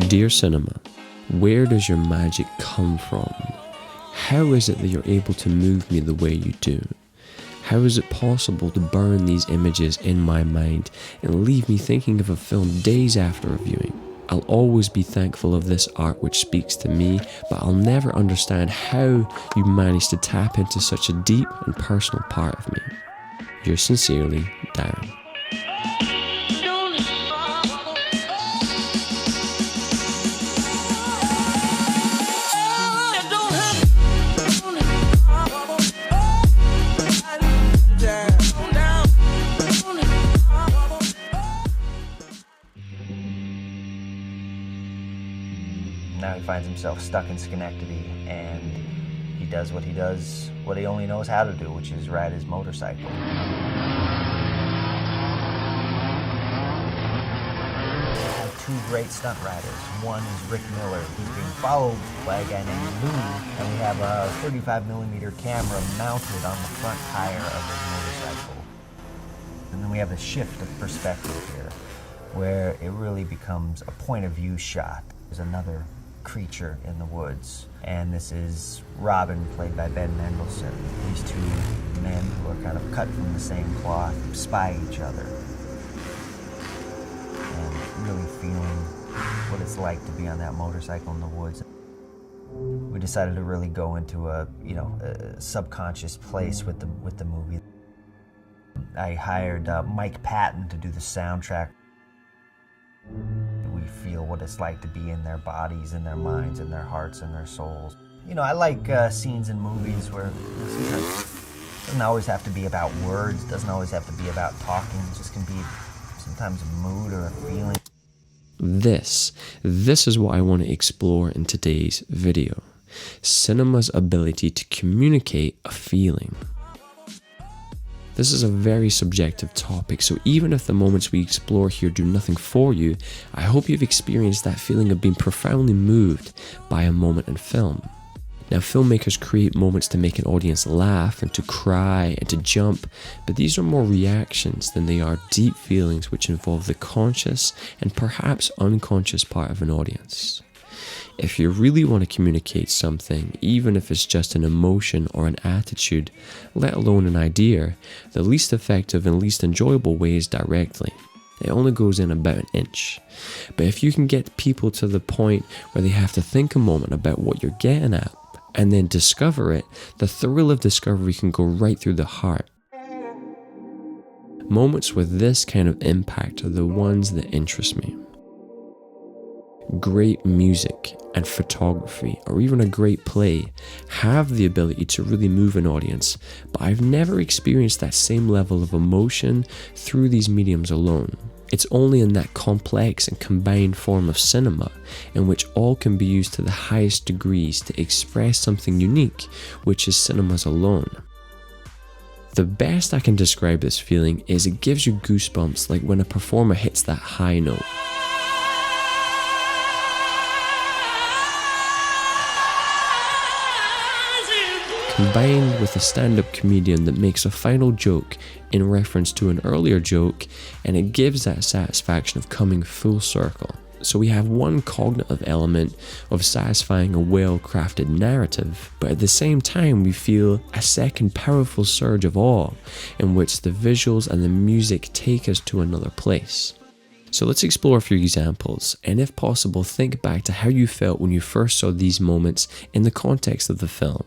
Dear cinema, where does your magic come from? How is it that you're able to move me the way you do? How is it possible to burn these images in my mind and leave me thinking of a film days after a viewing? I'll always be thankful of this art which speaks to me, but I'll never understand how you managed to tap into such a deep and personal part of me. Yours sincerely, Darren. Now he finds himself stuck in Schenectady, and he does what he only knows how to do, which is ride his motorcycle. We have two great stunt riders. One is Rick Miller. He's being followed by a guy named Lou, and we have a 35mm camera mounted on the front tire of his motorcycle. And then we have a shift of perspective here, where it really becomes a point of view shot. There's another creature in the woods, and this is Robin, played by Ben Mendelsohn. These two men who are kind of cut from the same cloth spy each other, and really feeling what it's like to be on that motorcycle in the woods. We decided to really go into a subconscious place with the movie. I hired Mike Patton to do the soundtrack. We feel what it's like to be in their bodies, in their minds, in their hearts, and their souls. I like scenes in movies where sometimes it doesn't always have to be about words, doesn't always have to be about talking. It just can be sometimes a mood or a feeling. This is what I want to explore in today's video. Cinema's ability to communicate a feeling. This is a very subjective topic, so even if the moments we explore here do nothing for you, I hope you've experienced that feeling of being profoundly moved by a moment in film. Now, filmmakers create moments to make an audience laugh and to cry and to jump, but these are more reactions than they are deep feelings which involve the conscious and perhaps unconscious part of an audience. If you really want to communicate something, even if it's just an emotion or an attitude, let alone an idea, the least effective and least enjoyable way is directly. It only goes in about an inch. But if you can get people to the point where they have to think a moment about what you're getting at, and then discover it, the thrill of discovery can go right through the heart. Moments with this kind of impact are the ones that interest me. Great music and photography, or even a great play, have the ability to really move an audience, but I've never experienced that same level of emotion through these mediums alone. It's only in that complex and combined form of cinema, in which all can be used to the highest degrees to express something unique, which is cinemas alone. The best I can describe this feeling is it gives you goosebumps, like when a performer hits that high note. Combined with a stand-up comedian that makes a final joke in reference to an earlier joke, and it gives that satisfaction of coming full circle. So we have one cognitive element of satisfying a well-crafted narrative, but at the same time we feel a second powerful surge of awe in which the visuals and the music take us to another place. So let's explore a few examples, and if possible, think back to how you felt when you first saw these moments in the context of the film.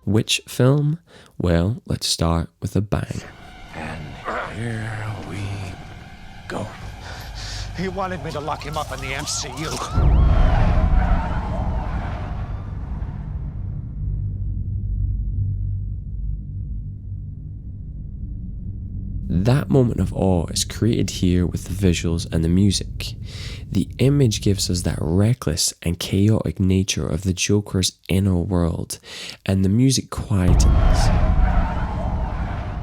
Which film? Well, let's start with a bang. And here we go. He wanted me to lock him up in the MCU. That moment of awe is created here with the visuals and the music. The image gives us that reckless and chaotic nature of the Joker's inner world, and the music quietens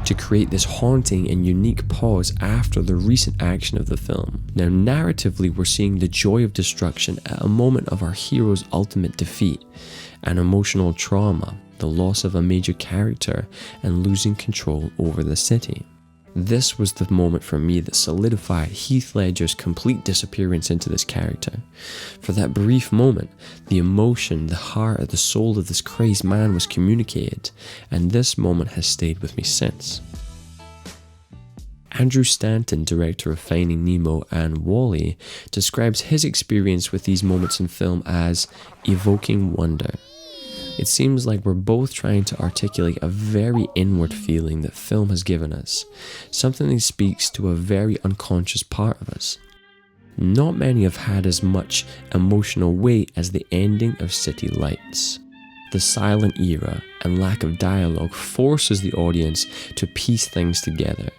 to create this haunting and unique pause after the recent action of the film. Now, narratively, we're seeing the joy of destruction at a moment of our hero's ultimate defeat, an emotional trauma, the loss of a major character, and losing control over the city. This was the moment for me that solidified Heath Ledger's complete disappearance into this character. For that brief moment, the emotion, the heart, the soul of this crazed man was communicated, and this moment has stayed with me since. Andrew Stanton, director of Finding Nemo and WALL-E, describes his experience with these moments in film as evoking wonder. It seems like we're both trying to articulate a very inward feeling that film has given us, something that speaks to a very unconscious part of us. Not many have had as much emotional weight as the ending of City Lights. The silent era and lack of dialogue forces the audience to piece things together.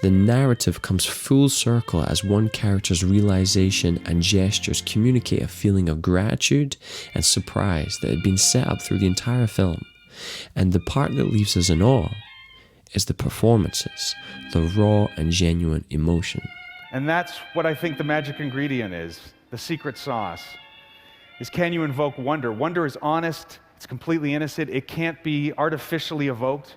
The narrative comes full circle as one character's realization and gestures communicate a feeling of gratitude and surprise that had been set up through the entire film. And the part that leaves us in awe is the performances, the raw and genuine emotion. And that's what I think the magic ingredient is, the secret sauce, is can you invoke wonder? Wonder is honest, it's completely innocent, it can't be artificially evoked.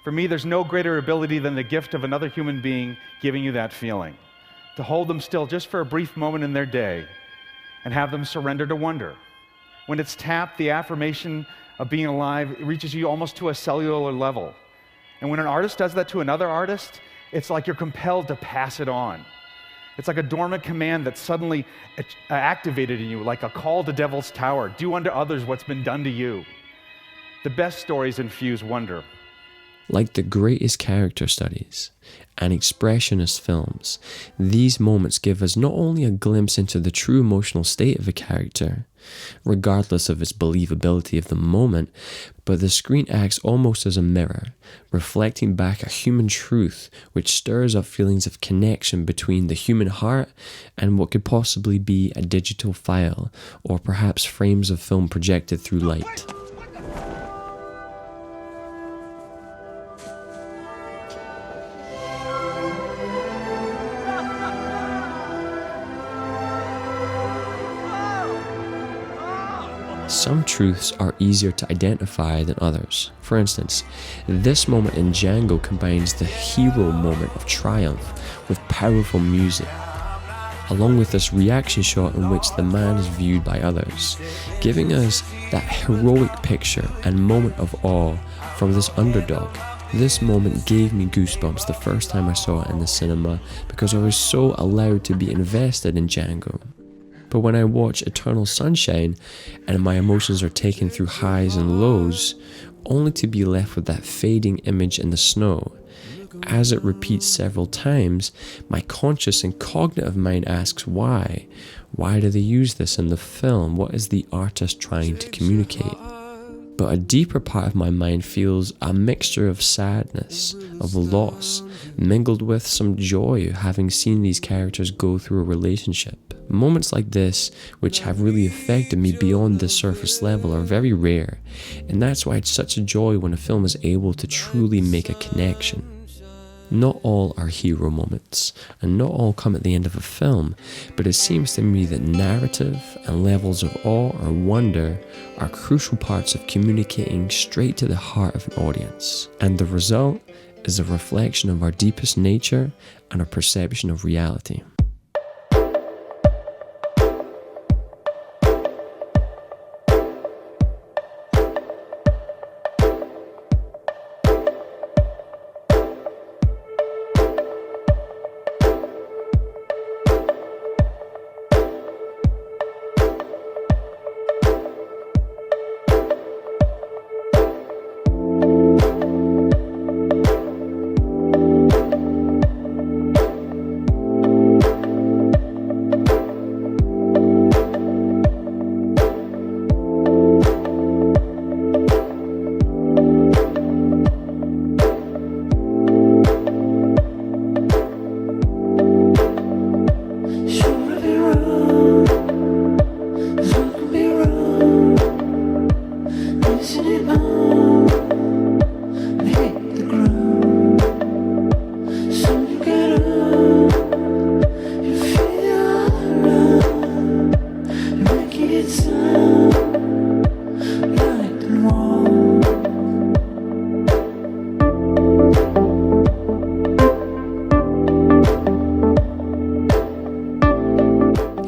For me, there's no greater ability than the gift of another human being giving you that feeling. To hold them still just for a brief moment in their day and have them surrender to wonder. When it's tapped, the affirmation of being alive, it reaches you almost to a cellular level. And when an artist does that to another artist, it's like you're compelled to pass it on. It's like a dormant command that's suddenly activated in you, like a call to Devil's Tower. Do unto others what's been done to you. The best stories infuse wonder. Like the greatest character studies and expressionist films, these moments give us not only a glimpse into the true emotional state of a character, regardless of its believability of the moment, but the screen acts almost as a mirror, reflecting back a human truth which stirs up feelings of connection between the human heart and what could possibly be a digital file, or perhaps frames of film projected through light. Some truths are easier to identify than others. For instance, this moment in Django combines the hero moment of triumph with powerful music, along with this reaction shot in which the man is viewed by others, giving us that heroic picture and moment of awe from this underdog. This moment gave me goosebumps the first time I saw it in the cinema because I was so allowed to be invested in Django. But when I watch Eternal Sunshine and my emotions are taken through highs and lows, only to be left with that fading image in the snow, as it repeats several times, my conscious and cognitive mind asks why. Why do they use this in the film? What is the artist trying to communicate? But a deeper part of my mind feels a mixture of sadness, of loss, mingled with some joy having seen these characters go through a relationship. Moments like this, which have really affected me beyond the surface level, are very rare, and that's why it's such a joy when a film is able to truly make a connection. Not all are hero moments, and not all come at the end of a film, but it seems to me that narrative and levels of awe or wonder are crucial parts of communicating straight to the heart of an audience. And the result is a reflection of our deepest nature and our perception of reality.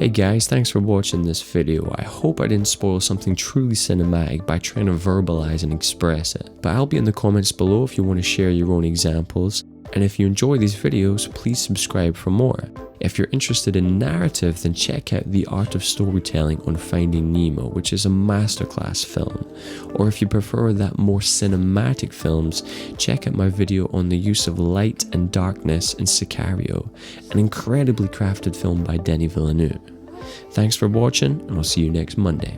Hey guys, thanks for watching this video. I hope I didn't spoil something truly cinematic by trying to verbalize and express it. But I'll be in the comments below if you want to share your own examples. And if you enjoy these videos, please subscribe for more. If you're interested in narrative, then check out The Art of Storytelling on Finding Nemo, which is a masterclass film. Or if you prefer that more cinematic films, check out my video on the use of light and darkness in Sicario, an incredibly crafted film by Denis Villeneuve. Thanks for watching, and I'll see you next Monday.